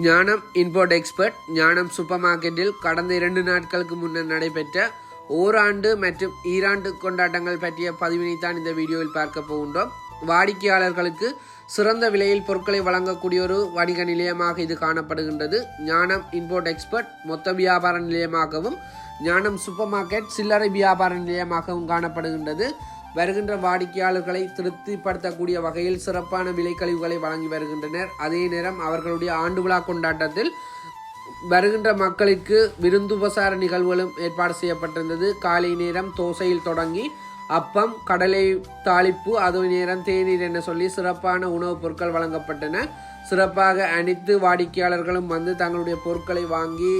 ஞானம் import expert ஞானம் super மார்க்கெட்டில் கடந்த 2 நாட்களுக்கு முன்னர் நடைபெற்ற ஓராண்டு மற்றும் ஈராண்டு கொண்டாட்டங்கள் பற்றிய பதிவினைத்தான் இந்த வீடியோவில் பார்க்க போகின்றோம். வாடிக்கையாளர்களுக்கு சிறந்த விலையில் பொருட்களை வழங்கக்கூடிய ஒரு வணிக நிலையமாக இது காணப்படுகின்றது. ஞானம் இம்போர்ட் எக்ஸ்பர்ட் மொத்த வியாபார நிலையமாகவும் ஞானம் சூப்பர் மார்க்கெட் சில்லறை வியாபார நிலையமாகவும் காணப்படுகின்றது. வருகின்ற வாடிக்கையாளர்களை திருப்திப்படுத்தக்கூடிய வகையில் சிறப்பான விலைக்கழிவுகளை வழங்கி வருகின்றனர். அதே நேரம் அவர்களுடைய ஆண்டு விழா கொண்டாட்டத்தில் வருகின்ற மக்களுக்கு விருந்துபசார நிகழ்வுகளும் ஏற்பாடு செய்யப்பட்டிருந்தது. காலை நேரம் தோசையில் தொடங்கி அப்பம், கடலை தாளிப்பு, அது நேரம் தேநீர் என சொல்லி சிறப்பான உணவுப் பொருட்கள் வழங்கப்பட்டன. சிறப்பாக அனைத்து வாடிக்கையாளர்களும் வந்து தங்களுடைய பொருட்களை வாங்கி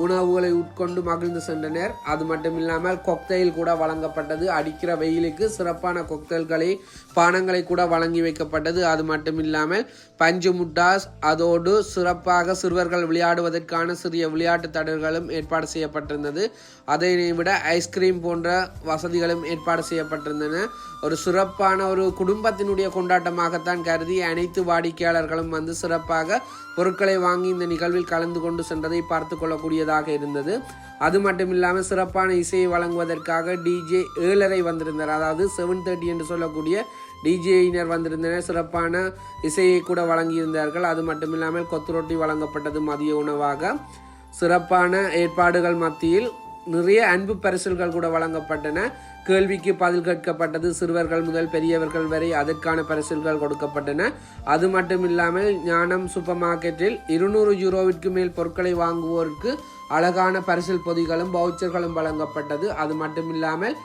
உணவுகளை உட்கொண்டு மகிழ்ந்து சென்றனர். அது மட்டும் இல்லாமல் கொக்தைல் கூட வழங்கப்பட்டது. அடிக்கிற வெயிலுக்கு சிறப்பான கொக்தைல்களை பானங்களை கூட வழங்கி வைக்கப்பட்டது. அது மட்டும் இல்லாமல் பஞ்சு முட்டாஸ், அதோடு சிறப்பாக சிறுவர்கள் விளையாடுவதற்கான சிறிய விளையாட்டு தடர்களும் ஏற்பாடு செய்யப்பட்டிருந்தது. அதை விட ஐஸ்கிரீம் போன்ற வசதிகளும் ஏற்பாடு செய்யப்பட்டிருந்தன. ஒரு சிறப்பான ஒரு குடும்பத்தினுடைய கொண்டாட்டமாகத்தான் கருதி அனைத்து வாடிக்கையாளர்களும் வந்து சிறப்பாக பொருட்களை வாங்கி இந்த நிகழ்வில் கலந்து கொண்டு சென்றதை பார்த்து கொள்ளக்கூடியதாக இருந்தது. அது மட்டும் இல்லாமல் சிறப்பான இசையை வழங்குவதற்காக DJ 7:30 வந்திருந்தார். அதாவது 7:30 என்று சொல்லக்கூடிய டிஜேயினர் வந்திருந்தனர். சிறப்பான இசையை கூட வழங்கியிருந்தார்கள். அது மட்டும் இல்லாமல் கொத்து ரொட்டி வழங்கப்பட்டது மதிய உணவாக. சிறப்பான ஏற்பாடுகள் மத்தியில் நிறைய அன்பு பரிசுகள் கூட வழங்கப்பட்டன. கேள்விக்கு பதில் கேட்கப்பட்டது. சிறுவர்கள் முதல் பெரியவர்கள் வரை அதற்கான பரிசுகள் கொடுக்கப்பட்டன. அது மட்டும் இல்லாமல் ஞானம் சூப்பர் மார்க்கெட்டில் 200 யூரோவிற்கு மேல் பொருட்களை வாங்குவோருக்கு அழகான பரிசில் பொதிகளும் வவுச்சர்களும் வழங்கப்பட்டது. அது மட்டும் இல்லாமல்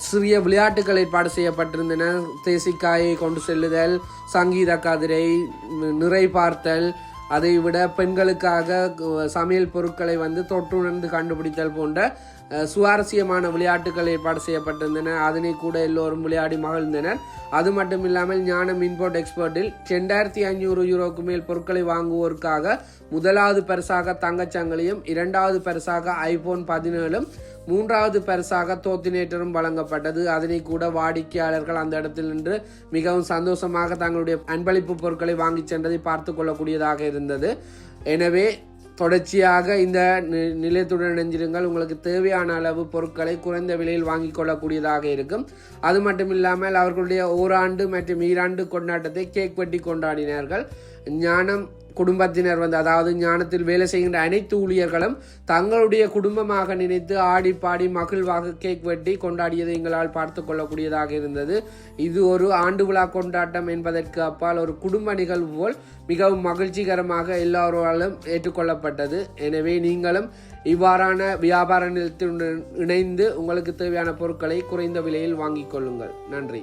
சிறிய விளையாட்டுகள் ஏற்பாடு செய்யப்பட்டிருந்தன. தேசிக்காயை கொண்டு செல்லுதல், சங்கீத கதிரை, நிறை பார்த்தல், அதை விட பெண்களுக்காக சமையல் பொருட்களை வந்து தொற்றுணர்ந்து கண்டுபிடித்தல் போன்ற சுவாரஸ்யமான விளையாட்டுகள் ஏற்பாடு செய்யப்பட்டிருந்தன. அதனை கூட எல்லோரும் விளையாடி மகிழ்ந்தனர். அது மட்டும் இல்லாமல் ஞானம் இம்போர்ட் எக்ஸ்பர்ட்டில் 2500 யூரோக்கு மேல் பொருட்களை வாங்குவோருக்காக முதலாவது பரிசாக தங்கச்சங்கிலியும், 2வது பரிசாக iPhone 17, 3வது பரிசாக தோத்தினேட்டரும் வழங்கப்பட்டது. அதனை கூட வாடிக்கையாளர்கள் அந்த இடத்தில் நின்று மிகவும் சந்தோஷமாக தங்களுடைய அன்பளிப்பு பொருட்களை வாங்கி சென்றதை பார்த்து கொள்ளக்கூடியதாக இருந்தது. எனவே தொடர்ச்சியாக இந்த நிலையத்துடன் இணைஞ்சிருங்கள். உங்களுக்கு தேவையான அளவு பொருட்களை குறைந்த விலையில் வாங்கிக் கொள்ளக்கூடியதாக இருக்கும். அது மட்டும் இல்லாமல் அவர்களுடைய ஓராண்டு மற்றும் ஈராண்டு கொண்டாட்டத்தை கேக் வெட்டி கொண்டாடினார்கள். ஞானம் குடும்பத்தினர் வந்து, அதாவது ஞானத்தில் வேலை செய்கின்ற அனைத்து ஊழியர்களும் தங்களுடைய குடும்பமாக நினைத்து ஆடி பாடி மகிழ்வாக கேக் வெட்டி கொண்டாடியதை எங்களால் பார்த்து கொள்ளக்கூடியதாக இருந்தது. இது ஒரு ஆண்டு விழா கொண்டாட்டம் என்பதற்கு அப்பால் ஒரு குடும்ப நிகழ்வு போல் மிகவும் மகிழ்ச்சிகரமாக எல்லோராலும் ஏற்றுக்கொள்ளப்பட்டது. எனவே நீங்களும் இவ்வாறான வியாபார நிலையத்துடன் இணைந்து உங்களுக்கு தேவையான பொருட்களை குறைந்த விலையில் வாங்கிக் கொள்ளுங்கள். நன்றி.